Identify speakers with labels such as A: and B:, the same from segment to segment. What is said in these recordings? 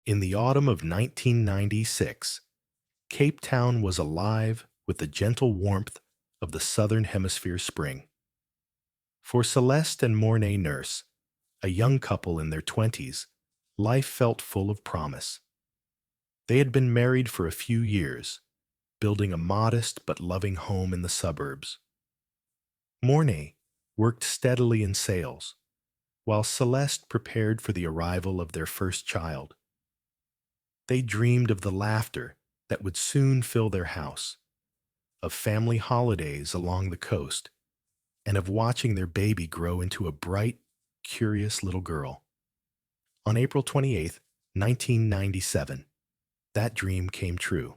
A: In the autumn of 1996, Cape Town was alive with the gentle warmth of the Southern Hemisphere spring. For Celeste and Morné Nurse, a young couple in their 20s, life felt full of promise. They had been married for a few years, building a modest but loving home in the suburbs. Morné worked steadily in sales, while Celeste prepared for the arrival of their first child. They dreamed of the laughter that would soon fill their house, of family holidays along the coast, and of watching their baby grow into a bright, curious little girl. On April 28, 1997, that dream came true.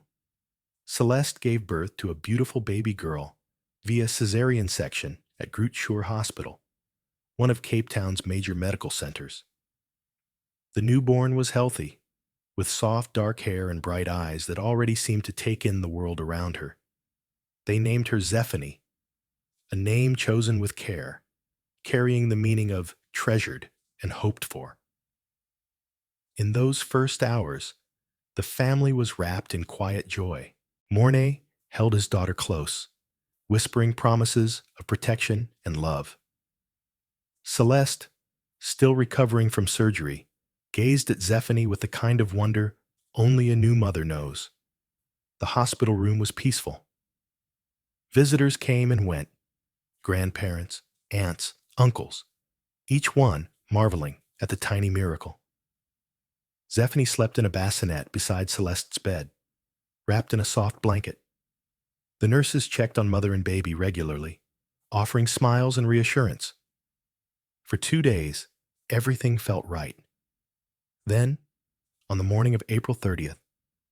A: Celeste gave birth to a beautiful baby girl via cesarean section at Groote Schuur Hospital, one of Cape Town's major medical centers. The newborn was healthy, with soft dark hair and bright eyes that already seemed to take in the world around her. They named her Zephany, a name chosen with care, carrying the meaning of treasured and hoped for. In those first hours, the family was wrapped in quiet joy. Morné held his daughter close, whispering promises of protection and love. Celeste, still recovering from surgery, gazed at Zephany with the kind of wonder only a new mother knows. The hospital room was peaceful. Visitors came and went, grandparents, aunts, uncles, each one marveling at the tiny miracle. Zephany slept in a bassinet beside Celeste's bed, wrapped in a soft blanket. The nurses checked on mother and baby regularly, offering smiles and reassurance. For 2 days, everything felt right. Then, on the morning of April 30th,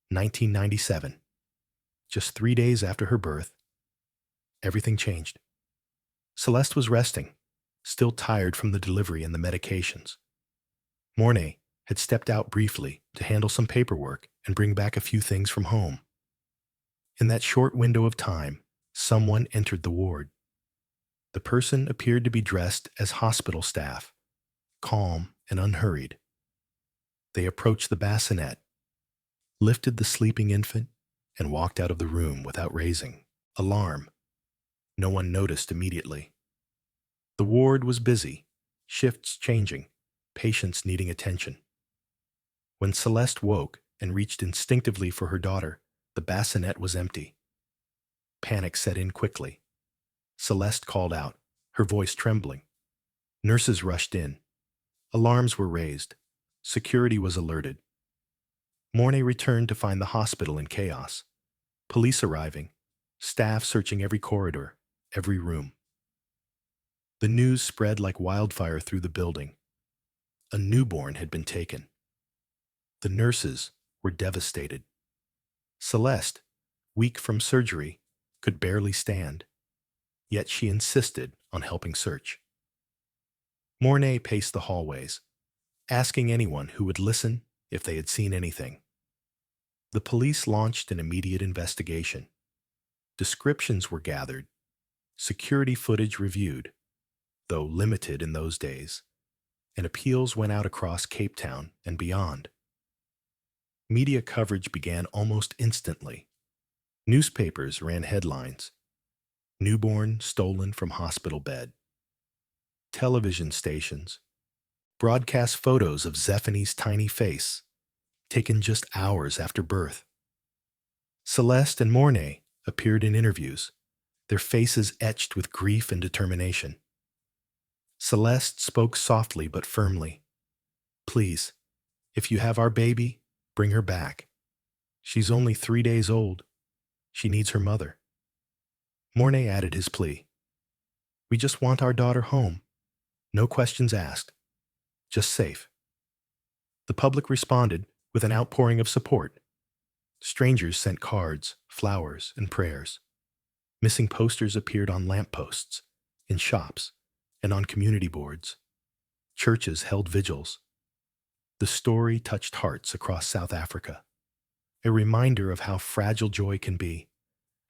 A: 1997, just 3 days after her birth, everything changed. Celeste was resting, still tired from the delivery and the medications. Morné had stepped out briefly to handle some paperwork and bring back a few things from home. In that short window of time, someone entered the ward. The person appeared to be dressed as hospital staff, calm and unhurried. They approached the bassinet, lifted the sleeping infant, and walked out of the room without raising alarm. No one noticed immediately. The ward was busy, shifts changing, patients needing attention. When Celeste woke and reached instinctively for her daughter, the bassinet was empty. Panic set in quickly. Celeste called out, her voice trembling. Nurses rushed in. Alarms were raised. Security was alerted. Morné returned to find the hospital in chaos. Police arriving, staff searching every corridor, every room. The news spread like wildfire through the building. A newborn had been taken. The nurses were devastated. Celeste, weak from surgery, could barely stand, yet she insisted on helping search. Morné paced the hallways, asking anyone who would listen if they had seen anything. The police launched an immediate investigation. Descriptions were gathered, security footage reviewed, though limited in those days, and appeals went out across Cape Town and beyond. Media coverage began almost instantly. Newspapers ran headlines: "Newborn stolen from hospital bed." Television stations broadcast photos of Zephany's tiny face, taken just hours after birth. Celeste and Morné appeared in interviews, their faces etched with grief and determination. Celeste spoke softly but firmly. "Please, if you have our baby, bring her back. She's only 3 days old. She needs her mother." Morné added his plea. "We just want our daughter home. No questions asked. Just safe." The public responded with an outpouring of support. Strangers sent cards, flowers, and prayers. Missing posters appeared on lampposts, in shops, and on community boards. Churches held vigils. The story touched hearts across South Africa, a reminder of how fragile joy can be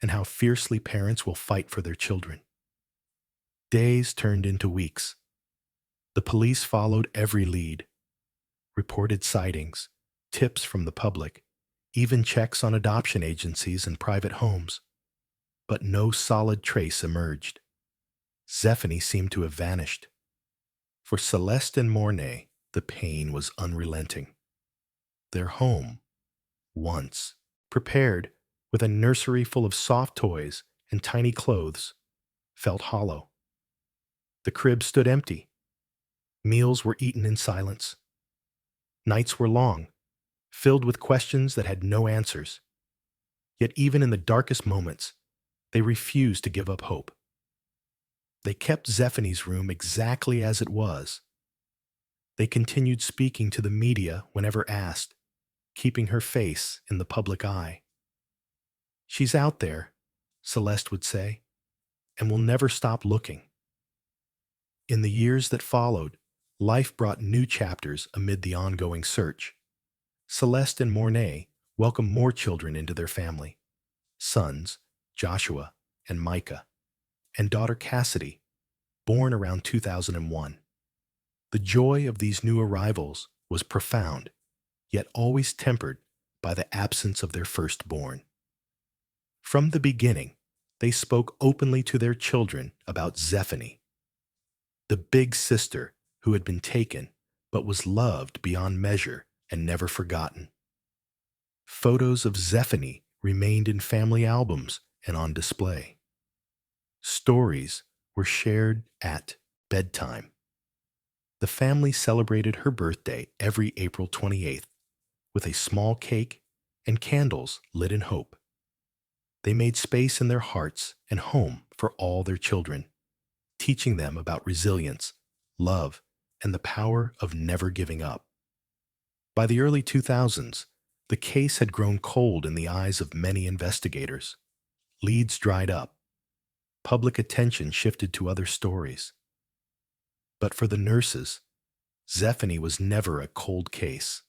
A: and how fiercely parents will fight for their children. Days turned into weeks. The police followed every lead, reported sightings, tips from the public, even checks on adoption agencies and private homes. But no solid trace emerged. Zephany seemed to have vanished. For Celeste and Morné, the pain was unrelenting. Their home, once prepared with a nursery full of soft toys and tiny clothes, felt hollow. The crib stood empty. Meals were eaten in silence. Nights were long, filled with questions that had no answers. Yet even in the darkest moments, they refused to give up hope. They kept Zephany's room exactly as it was. They continued speaking to the media whenever asked, keeping her face in the public eye. "She's out there," Celeste would say, "and we'll never stop looking." In the years that followed, life brought new chapters amid the ongoing search. Celeste and Morné welcomed more children into their family: sons, Joshua and Micah, and daughter Cassidy, born around 2001. The joy of these new arrivals was profound, yet always tempered by the absence of their firstborn. From the beginning, they spoke openly to their children about Zephany, the big sister who had been taken but was loved beyond measure and never forgotten. Photos of Zephany remained in family albums and on display. Stories were shared at bedtime. The family celebrated her birthday every April 28th with a small cake and candles lit in hope. They made space in their hearts and home for all their children, teaching them about resilience, love, and the power of never giving up. By the early 2000s, the case had grown cold in the eyes of many investigators. Leads dried up. Public attention shifted to other stories. But for the nurses, Zephany was never a cold case.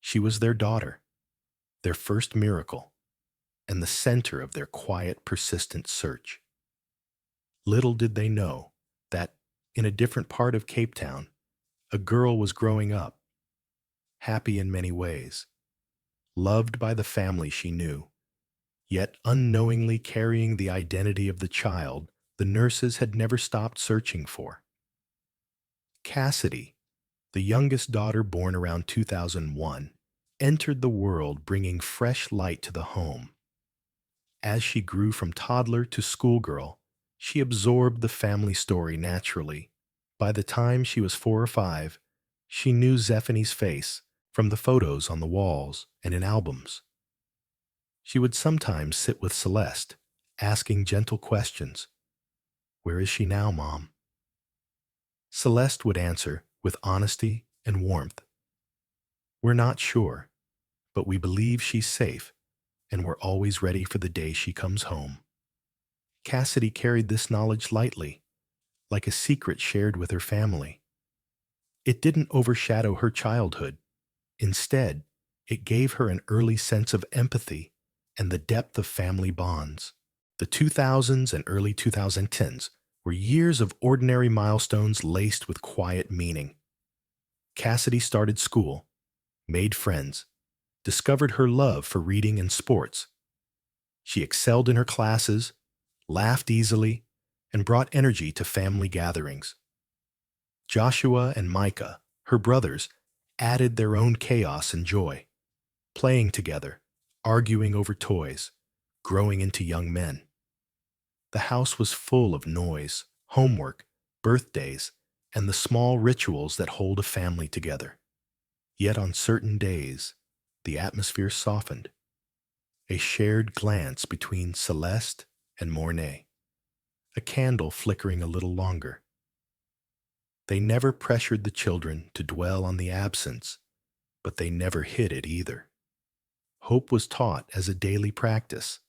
A: She was their daughter, their first miracle, and the center of their quiet, persistent search. Little did they know that, in a different part of Cape Town, a girl was growing up, happy in many ways, loved by the family she knew, yet unknowingly carrying the identity of the child the nurses had never stopped searching for. Cassidy, the youngest daughter born around 2001, entered the world bringing fresh light to the home. As she grew from toddler to schoolgirl, she absorbed the family story naturally. By the time she was 4 or 5, she knew Zephany's face from the photos on the walls and in albums. She would sometimes sit with Celeste, asking gentle questions. "Where is she now, Mom?" Celeste would answer with honesty and warmth. "We're not sure, but we believe she's safe, and we're always ready for the day she comes home." Cassidy carried this knowledge lightly, like a secret shared with her family. It didn't overshadow her childhood. Instead, it gave her an early sense of empathy and the depth of family bonds. The 2000s and early 2010s were years of ordinary milestones laced with quiet meaning. Cassidy started school, made friends, discovered her love for reading and sports. She excelled in her classes, laughed easily, and brought energy to family gatherings. Joshua and Micah, her brothers, added their own chaos and joy, playing together, arguing over toys, growing into young men. The house was full of noise, homework, birthdays, and the small rituals that hold a family together. Yet on certain days, the atmosphere softened. A shared glance between Celeste and Morné, a candle flickering a little longer. They never pressured the children to dwell on the absence, but they never hid it either. Hope was taught as a daily practice,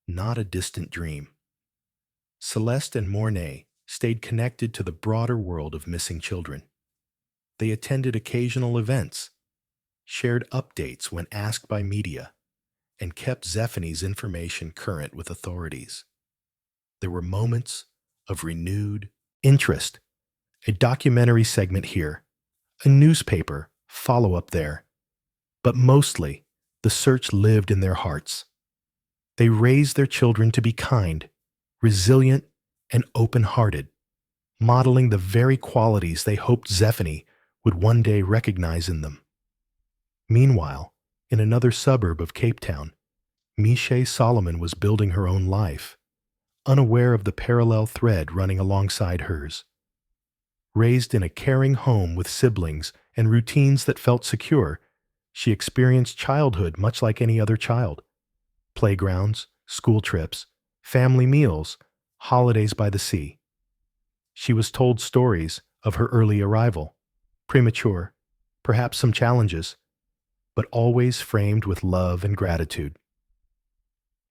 A: not a distant dream. Celeste and Morné stayed connected to the broader world of missing children. They attended occasional events, shared updates when asked by media, and kept Zephany's information current with authorities. There were moments of renewed interest, a documentary segment here, a newspaper follow-up there, But mostly, the search lived in their hearts. They raised their children to be kind, resilient, and open-hearted, modeling the very qualities they hoped Zephany would one day recognize in them. Meanwhile, in another suburb of Cape Town, Miché Solomon was building her own life, unaware of the parallel thread running alongside hers. Raised in a caring home with siblings and routines that felt secure, she experienced childhood much like any other child. Playgrounds, school trips, family meals, holidays by the sea. She was told stories of her early arrival, premature, perhaps some challenges, but always framed with love and gratitude.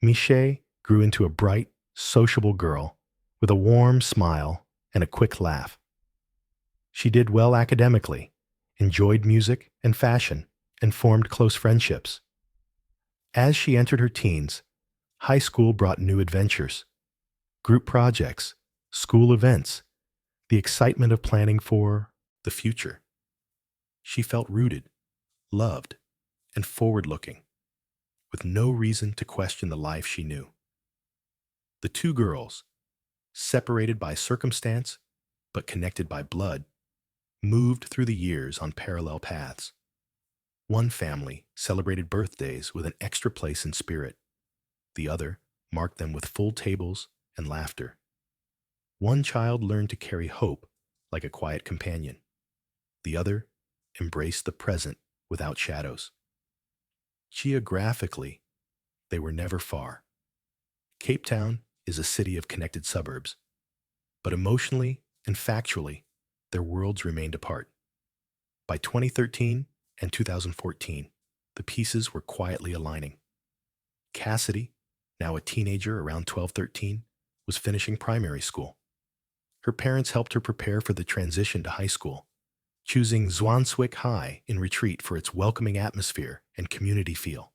A: Miché grew into a bright, sociable girl with a warm smile and a quick laugh. She did well academically, enjoyed music and fashion, and formed close friendships. As she entered her teens, high school brought new adventures, group projects, school events, the excitement of planning for the future. She felt rooted, loved, and forward-looking, with no reason to question the life she knew. The two girls, separated by circumstance but connected by blood, moved through the years on parallel paths. One family celebrated birthdays with an extra place in spirit. The other marked them with full tables and laughter. One child learned to carry hope like a quiet companion. The other embraced the present without shadows. Geographically, they were never far. Cape Town is a city of connected suburbs, but emotionally and factually, their worlds remained apart. By 2013 and 2014, the pieces were quietly aligning. Cassidy, now a teenager around 12-13, was finishing primary school. Her parents helped her prepare for the transition to high school, choosing Zwanswick High in Retreat for its welcoming atmosphere and community feel.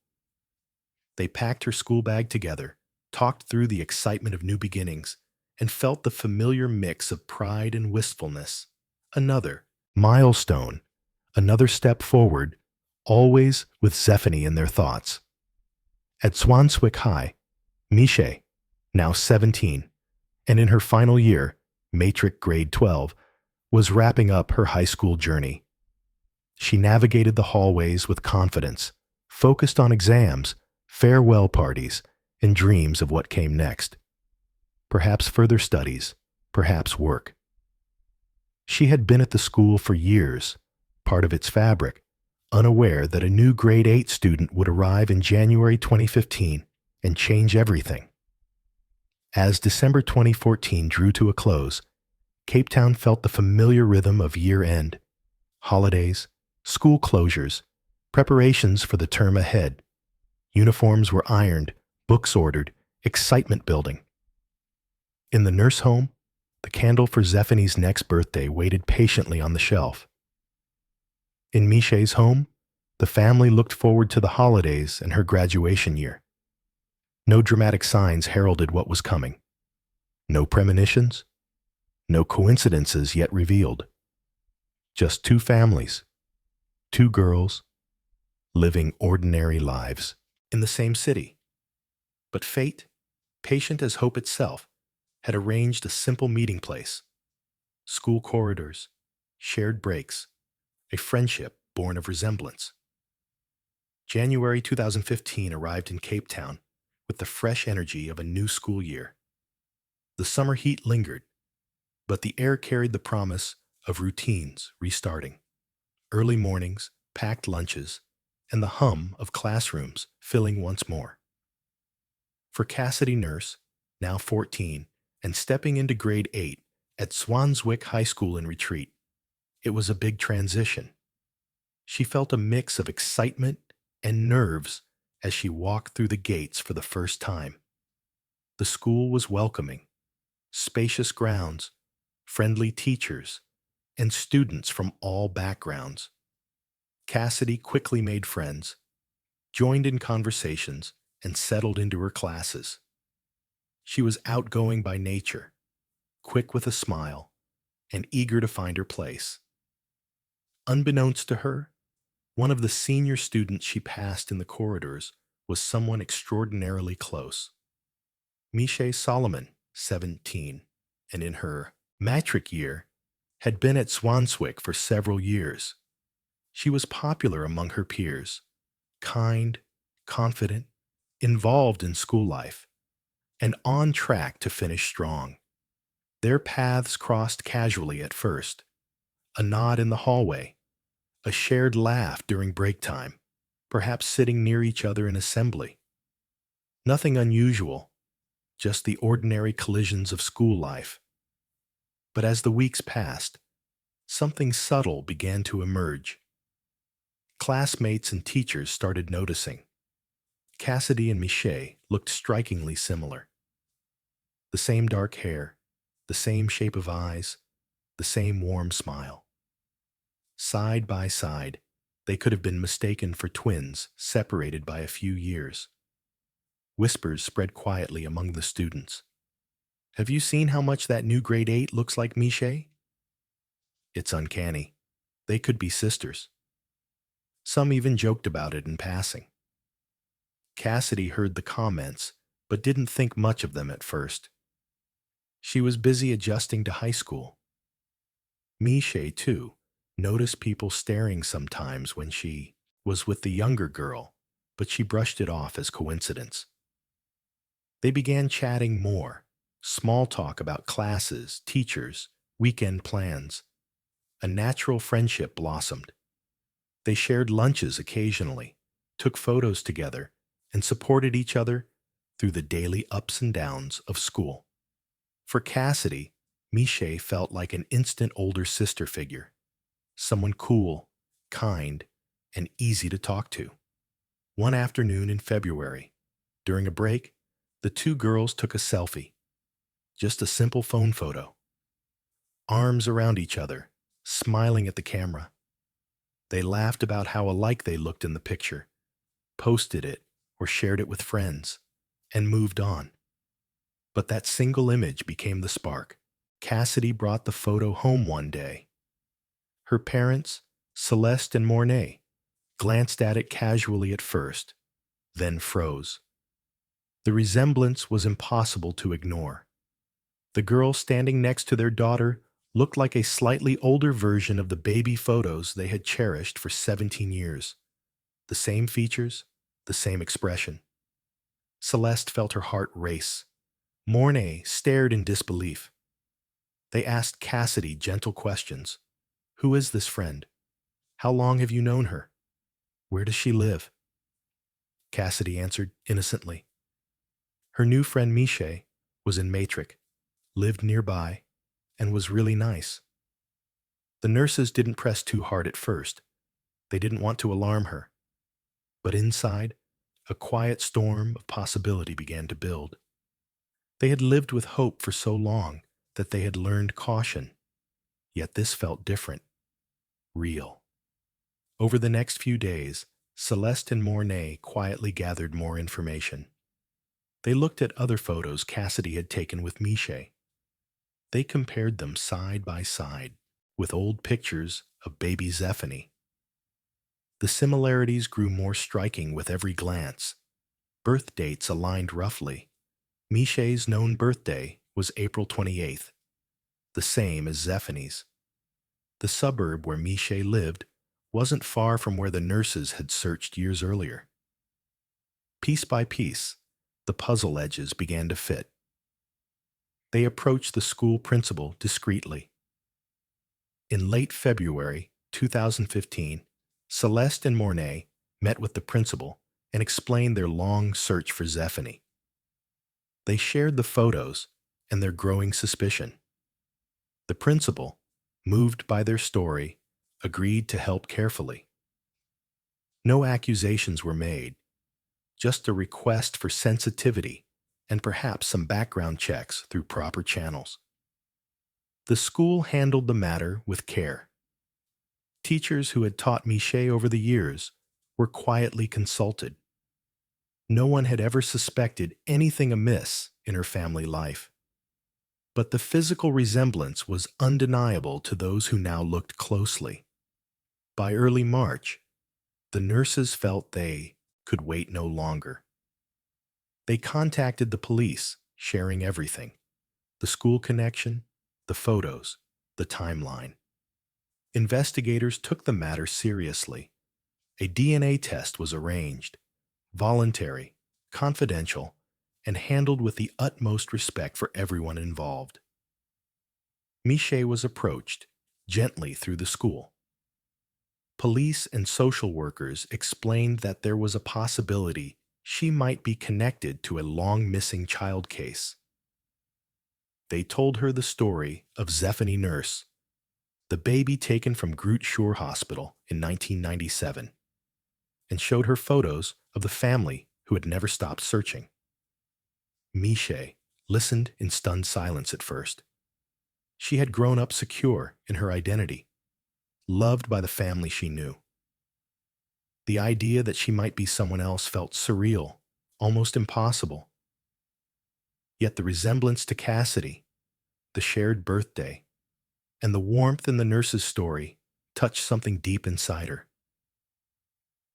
A: They packed her school bag together, talked through the excitement of new beginnings, and felt the familiar mix of pride and wistfulness. Another milestone, another step forward, always with Zephany in their thoughts. At Zwanswick High, Miché, now 17, and in her final year, matric grade 12, was wrapping up her high school journey. She navigated the hallways with confidence, focused on exams, farewell parties, and dreams of what came next. Perhaps further studies, perhaps work. She had been at the school for years, part of its fabric, unaware that a new grade 8 student would arrive in January 2015 and change everything. As December 2014 drew to a close, Cape Town felt the familiar rhythm of year-end, holidays, school closures, preparations for the term ahead. Uniforms were ironed, books ordered, excitement building. In the nurse home, the candle for Zephany's next birthday waited patiently on the shelf. In Miché's home, the family looked forward to the holidays and her graduation year. No dramatic signs heralded what was coming. No premonitions. No coincidences yet revealed. Just two families, two girls, living ordinary lives in the same city. But fate, patient as hope itself, had arranged a simple meeting place. School corridors, shared breaks, a friendship born of resemblance. January 2015 arrived in Cape Town with the fresh energy of a new school year. The summer heat lingered, but the air carried the promise of routines restarting. Early mornings, packed lunches, and the hum of classrooms filling once more. For Cassidy Nurse, now 14, and stepping into grade 8 at Zwanswick High School in Retreat, it was a big transition. She felt a mix of excitement and nerves as she walked through the gates for the first time. The school was welcoming, spacious grounds, friendly teachers, and students from all backgrounds. Cassidy quickly made friends, joined in conversations, and settled into her classes. She was outgoing by nature, quick with a smile, and eager to find her place. Unbeknownst to her, One of the senior students she passed in the corridors was someone extraordinarily close. Miché Solomon, 17, and in her matric year, had been at Swanswick for several years. She was popular among her peers, kind, confident, involved in school life, and on track to finish strong. Their paths crossed casually at first, a nod in the hallway, a shared laugh during break time, perhaps sitting near each other in assembly. Nothing unusual, just the ordinary collisions of school life. But as the weeks passed, something subtle began to emerge. Classmates and teachers started noticing. Cassidy and Miché looked strikingly similar. The same dark hair, the same shape of eyes, the same warm smile. Side by side, they could have been mistaken for twins separated by a few years. Whispers spread quietly among the students. "Have you seen how much that new grade 8 looks like Miché?" It's uncanny. They could be sisters. Some even joked about it in passing. Cassidy heard the comments, but didn't think much of them at first. She was busy adjusting to high school. Miché, too, noticed people staring sometimes when she was with the younger girl, but she brushed it off as coincidence. They began chatting more, small talk about classes, teachers, weekend plans. A natural friendship blossomed. They shared lunches occasionally, took photos together, and supported each other through the daily ups and downs of school. For Cassidy, Miché felt like an instant older sister figure, someone cool, kind, and easy to talk to. One afternoon in February, during a break, the two girls took a selfie, just a simple phone photo. Arms around each other, smiling at the camera. They laughed about how alike they looked in the picture, posted it or shared it with friends, and moved on. But that single image became the spark. Cassidy brought the photo home one day. Her parents, Celeste and Morné, glanced at it casually at first, then froze. The resemblance was impossible to ignore. The girl standing next to their daughter looked like a slightly older version of the baby photos they had cherished for 17 years. The same features, the same expression. Celeste felt her heart race. Morné stared in disbelief. They asked Cassidy gentle questions. "Who is this friend? How long have you known her? Where does she live?" Cassidy answered innocently. Her new friend Miché was in Matric, lived nearby, and was really nice. The nurses didn't press too hard at first. They didn't want to alarm her. But inside, a quiet storm of possibility began to build. They had lived with hope for so long that they had learned caution. Yet this felt different, real. Over the next few days, Celeste and Morné quietly gathered more information. They looked at other photos Cassidy had taken with Miché. They compared them side by side with old pictures of baby Zephany. The similarities grew more striking with every glance. Birth dates aligned roughly. Miché's known birthday was April 28th, the same as Zephany's. The suburb where Miché lived wasn't far from where the nurses had searched years earlier. Piece by piece, the puzzle edges began to fit. They approached the school principal discreetly. In late February 2015, Celeste and Morné met with the principal and explained their long search for Zephany. They shared the photos and their growing suspicion. The principal, moved by their story, agreed to help carefully. No accusations were made, just a request for sensitivity and perhaps some background checks through proper channels. The school handled the matter with care. Teachers who had taught Miché over the years were quietly consulted. No one had ever suspected anything amiss in her family life. But the physical resemblance was undeniable to those who now looked closely. By early March, The nurses felt they could wait no longer. They contacted the police, sharing everything: the school connection, the photos, the timeline. Investigators took the matter seriously. A DNA test was arranged, voluntary, confidential, and handled with the utmost respect for everyone involved. Miché was approached gently through the school. Police and social workers explained that there was a possibility she might be connected to a long-missing child case. They told her the story of Zephany Nurse, the baby taken from Groot Shore Hospital in 1997, and showed her photos of the family who had never stopped searching. Miché listened in stunned silence at first. She had grown up secure in her identity, loved by the family she knew. The idea that she might be someone else felt surreal, almost impossible. Yet the resemblance to Cassidy, the shared birthday, and the warmth in the nurse's story touched something deep inside her.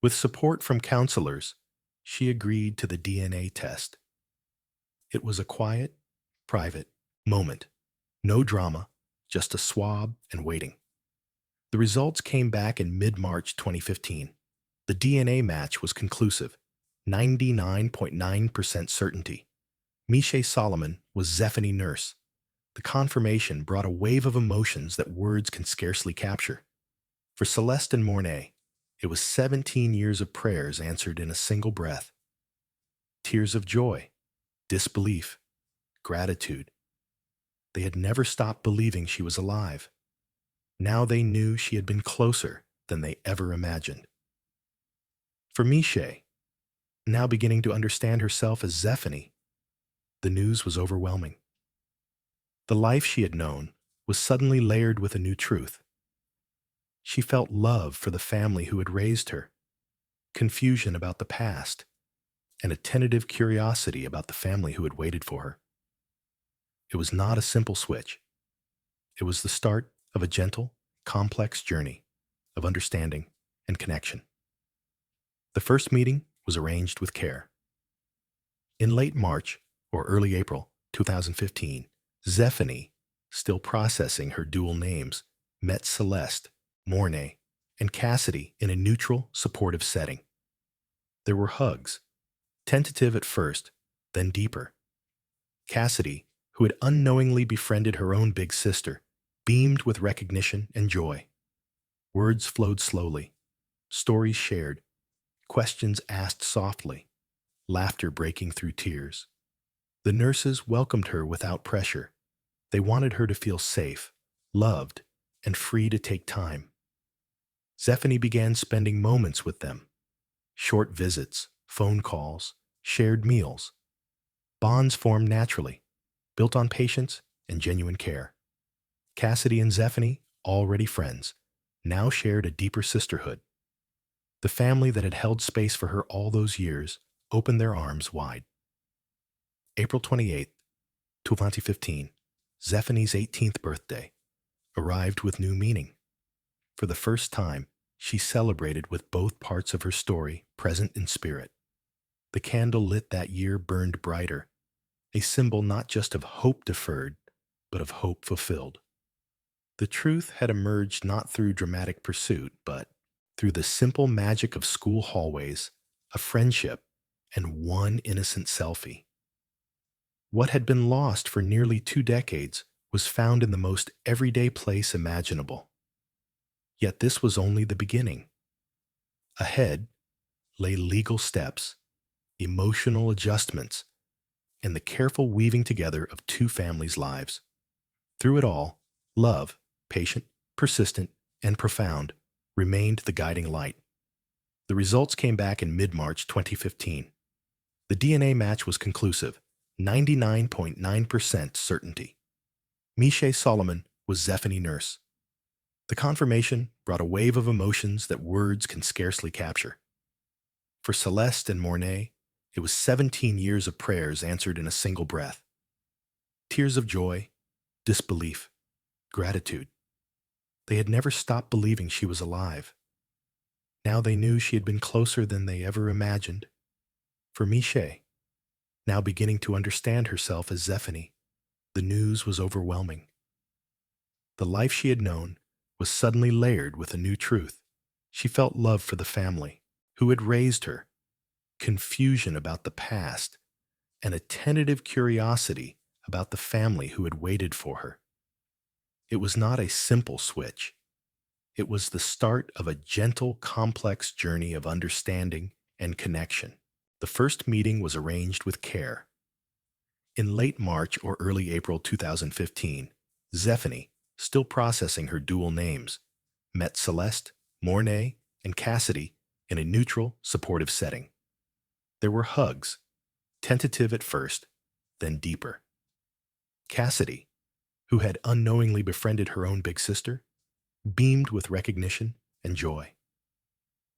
A: With support from counselors, she agreed to the DNA test. It was a quiet, private moment. No drama, just a swab and waiting. The results came back in mid-March 2015. The DNA match was conclusive, 99.9% certainty. Miché Solomon was Zephany Nurse. The confirmation brought a wave of emotions that words can scarcely capture. For Celeste and Morné, it was 17 years of prayers answered in a single breath. Tears of joy, disbelief, gratitude. They had never stopped believing she was alive. Now they knew she had been closer than they ever imagined. For Miché, now beginning to understand herself as Zephany, the news was overwhelming. The life she had known was suddenly layered with a new truth. She felt love for the family who had raised her, confusion about the past, and a tentative curiosity about the family who had waited for her. It was not a simple switch. It was the start of a gentle, complex journey of understanding and connection. The first meeting was arranged with care. In late March or early April 2015, Zephany, still processing her dual names, met Celeste, Morné, and Cassidy in a neutral, supportive setting. There were hugs, tentative at first, then deeper. Cassidy, who had unknowingly befriended her own big sister, beamed with recognition and joy. Words flowed slowly, stories shared, questions asked softly, laughter breaking through tears. The nurses welcomed her without pressure. They wanted her to feel safe, loved, and free to take time. Zephany began spending moments with them. Short visits, phone calls, shared meals. Bonds formed naturally, built on patience and genuine care. Cassidy and Zephany, already friends, now shared a deeper sisterhood. The family that had held space for her all those years opened their arms wide. April 28, 2015, Zephany's 18th birthday, arrived with new meaning. For the first time, she celebrated with both parts of her story present in spirit. The candle lit that year burned brighter, a symbol not just of hope deferred, but of hope fulfilled. The truth had emerged not through dramatic pursuit, but through the simple magic of school hallways, a friendship, and one innocent selfie. What had been lost for nearly 2 decades was found in the most everyday place imaginable. Yet this was only the beginning. Ahead lay legal steps, emotional adjustments, and the careful weaving together of 2 families' lives. Through it all, love, patient, persistent, and profound, remained the guiding light. The results came back in mid-March 2015. The DNA match was conclusive, 99.9% certainty. Miché Solomon was Zephany Nurse. The confirmation brought a wave of emotions that words can scarcely capture. For Celeste and Morné, it was 17 years of prayers answered in a single breath. Tears of joy, disbelief, gratitude. They had never stopped believing she was alive. Now they knew she had been closer than they ever imagined. For Miché, now beginning to understand herself as Zephany, the news was overwhelming. The life she had known was suddenly layered with a new truth. She felt love for the family who had raised her, confusion about the past, and a tentative curiosity about the family who had waited for her. It was not a simple switch. It was the start of a gentle, complex journey of understanding and connection. The first meeting was arranged with care. In late March or early April 2015, Zephany, still processing her dual names, met Celeste, Morné, and Cassidy in a neutral, supportive setting. There were hugs, tentative at first, then deeper. Cassidy, who had unknowingly befriended her own big sister, beamed with recognition and joy.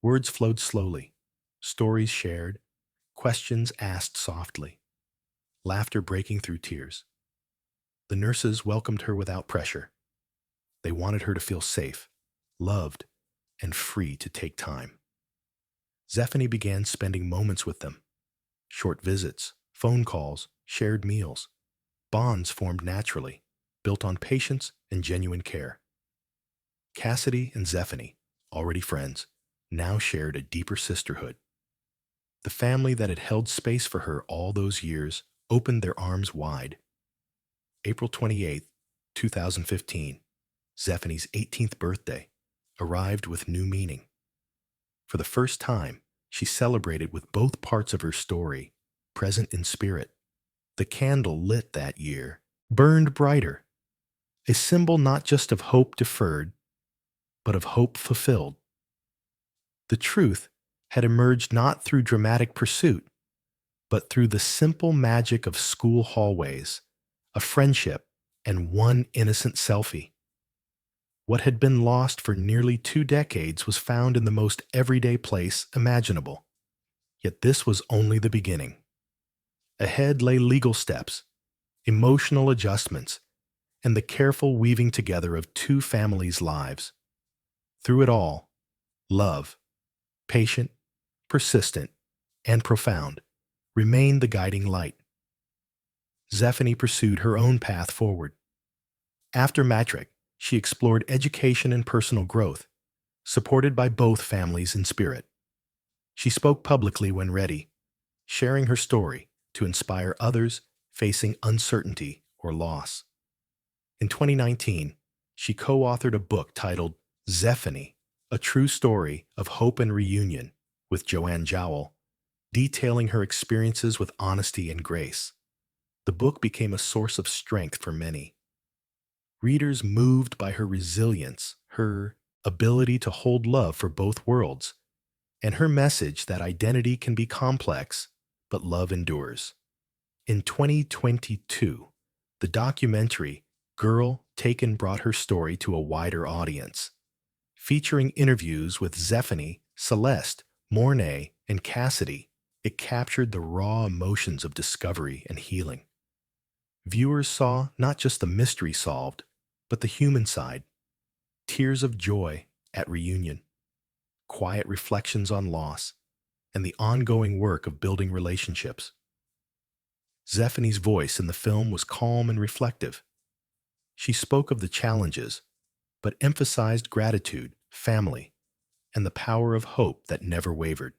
A: Words flowed slowly, stories shared, questions asked softly, laughter breaking through tears. The nurses welcomed her without pressure. They wanted her to feel safe, loved, and free to take time. Zephany began spending moments with them. Short visits, phone calls, shared meals. Bonds formed naturally, built on patience and genuine care. Cassidy and Zephany, already friends, now shared a deeper sisterhood. The family that had held space for her all those years opened their arms wide. April 28, 2015, Zephany's 18th birthday, arrived with new meaning. For the first time, she celebrated with both parts of her story present in spirit. The candle lit that year burned brighter, a symbol not just of hope deferred, but of hope fulfilled. The truth had emerged not through dramatic pursuit, but through the simple magic of school hallways, a friendship, and one innocent selfie. What had been lost for nearly 2 decades was found in the most everyday place imaginable. Yet this was only the beginning. Ahead lay legal steps, emotional adjustments, and the careful weaving together of 2 families' lives. Through it all, love, patient, persistent, and profound, remained the guiding light. Zephany pursued her own path forward. After matric, she explored education and personal growth, supported by both families in spirit. She spoke publicly when ready, sharing her story to inspire others facing uncertainty or loss. In 2019, she co-authored a book titled Zephany, A True Story of Hope and Reunion with Joanne Jowell, detailing her experiences with honesty and grace. The book became a source of strength for many. Readers moved by her resilience, her ability to hold love for both worlds, and her message that identity can be complex, but love endures. In 2022, the documentary Girl Taken brought her story to a wider audience. Featuring interviews with Zephany, Celeste, Morné, and Cassidy, it captured the raw emotions of discovery and healing. Viewers saw not just the mystery solved, but the human side. Tears of joy at reunion, quiet reflections on loss, and the ongoing work of building relationships. Zephany's voice in the film was calm and reflective. She spoke of the challenges, but emphasized gratitude, family, and the power of hope that never wavered.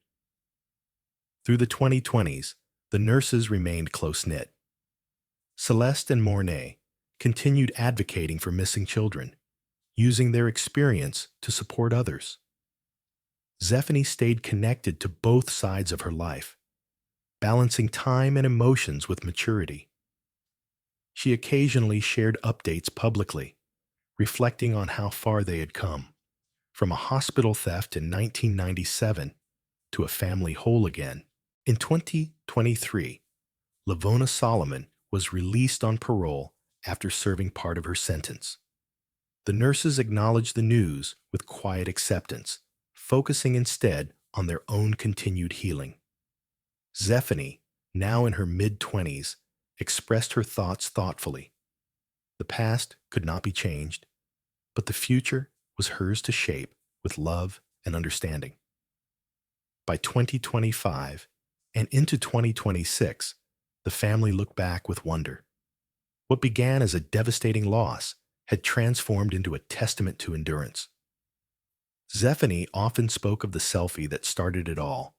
A: Through the 2020s, the nurses remained close-knit. Celeste and Morné continued advocating for missing children, using their experience to support others. Zephany stayed connected to both sides of her life, balancing time and emotions with maturity. She occasionally shared updates publicly, reflecting on how far they had come, from a hospital theft in 1997 to a family whole again. In 2023, Lavona Solomon was released on parole after serving part of her sentence. The nurses acknowledged the news with quiet acceptance, focusing instead on their own continued healing. Zephany, now in her mid-20s, expressed her thoughts thoughtfully. The past could not be changed, but the future was hers to shape with love and understanding. By 2025 and into 2026, the family looked back with wonder. What began as a devastating loss had transformed into a testament to endurance. Zephany often spoke of the selfie that started it all,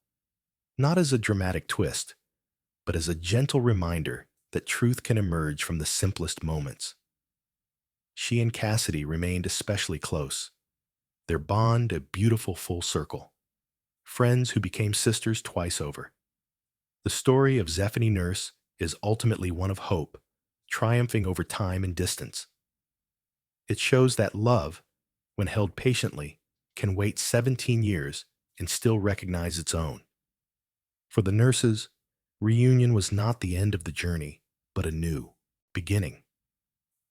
A: not as a dramatic twist, but as a gentle reminder that truth can emerge from the simplest moments. She and Cassidy remained especially close, their bond a beautiful full circle, friends who became sisters twice over. The story of Zephany Nurse is ultimately one of hope, triumphing over time and distance. It shows that love, when held patiently, can wait 17 years and still recognize its own. For the nurses, reunion was not the end of the journey, but a new beginning.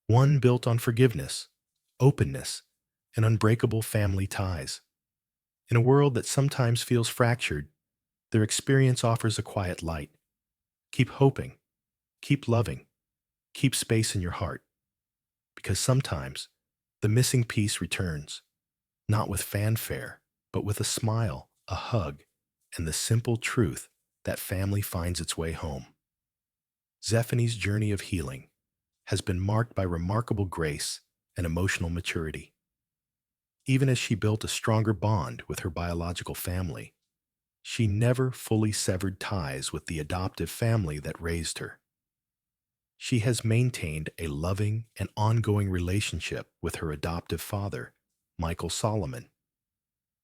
A: One built on forgiveness, openness, and unbreakable family ties. In a world that sometimes feels fractured, their experience offers a quiet light. Keep hoping, keep loving, keep space in your heart. Because sometimes the missing piece returns, not with fanfare, but with a smile, a hug, and the simple truth that family finds its way home. Zephany's journey of healing has been marked by remarkable grace and emotional maturity. Even as she built a stronger bond with her biological family, she never fully severed ties with the adoptive family that raised her. She has maintained a loving and ongoing relationship with her adoptive father, Michael Solomon,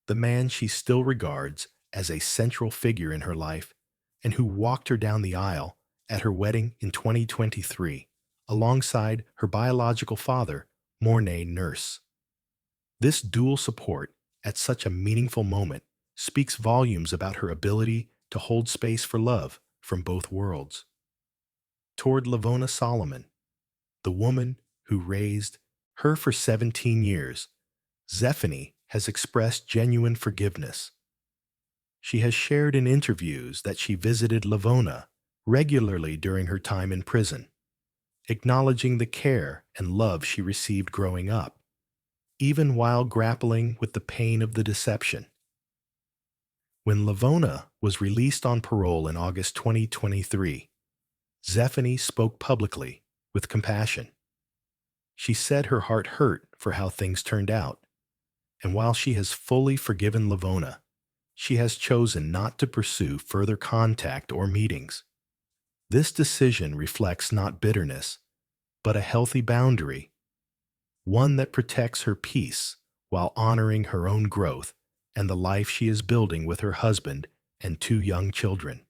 A: the man she still regards as a central figure in her life and who walked her down the aisle at her wedding in 2023 alongside her biological father, Morné Nurse. This dual support at such a meaningful moment speaks volumes about her ability to hold space for love from both worlds. Toward Lavona Solomon, the woman who raised her for 17 years, Zephany has expressed genuine forgiveness. She has shared in interviews that she visited Lavona regularly during her time in prison, acknowledging the care and love she received growing up, even while grappling with the pain of the deception. When Lavona was released on parole in August 2023, Zephany spoke publicly with compassion. She said her heart hurt for how things turned out, and while she has fully forgiven Lavona, she has chosen not to pursue further contact or meetings. This decision reflects not bitterness, but a healthy boundary, one that protects her peace while honoring her own growth and the life she is building with her husband and two young children.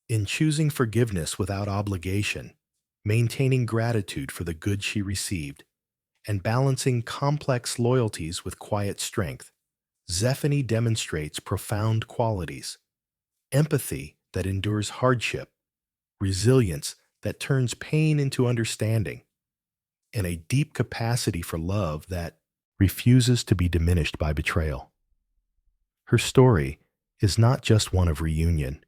A: In choosing forgiveness without obligation, maintaining gratitude for the good she received, and balancing complex loyalties with quiet strength, Zephany demonstrates profound qualities: empathy that endures hardship, resilience that turns pain into understanding, and a deep capacity for love that refuses to be diminished by betrayal. Her story is not just one of reunion.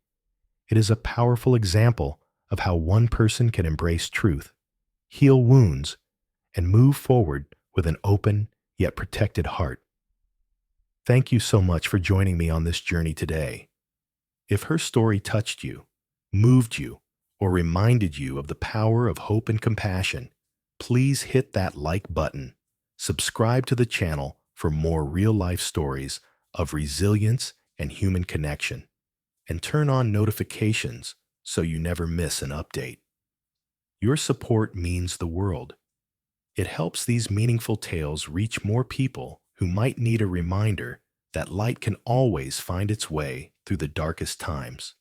A: It is a powerful example of how one person can embrace truth, heal wounds, and move forward with an open yet protected heart. Thank you so much for joining me on this journey today. If her story touched you, moved you, or reminded you of the power of hope and compassion, please hit that like button, subscribe to the channel for more real-life stories of resilience and human connection, and turn on notifications so you never miss an update. Your support means the world. It helps these meaningful tales reach more people who might need a reminder that light can always find its way through the darkest times.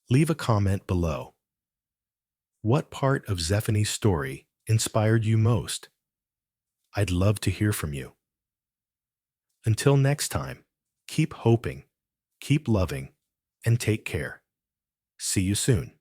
A: Leave a comment below. What part of Zephany's story inspired you most? I'd love to hear from you. Until next time, keep hoping, keep loving, and take care. See you soon.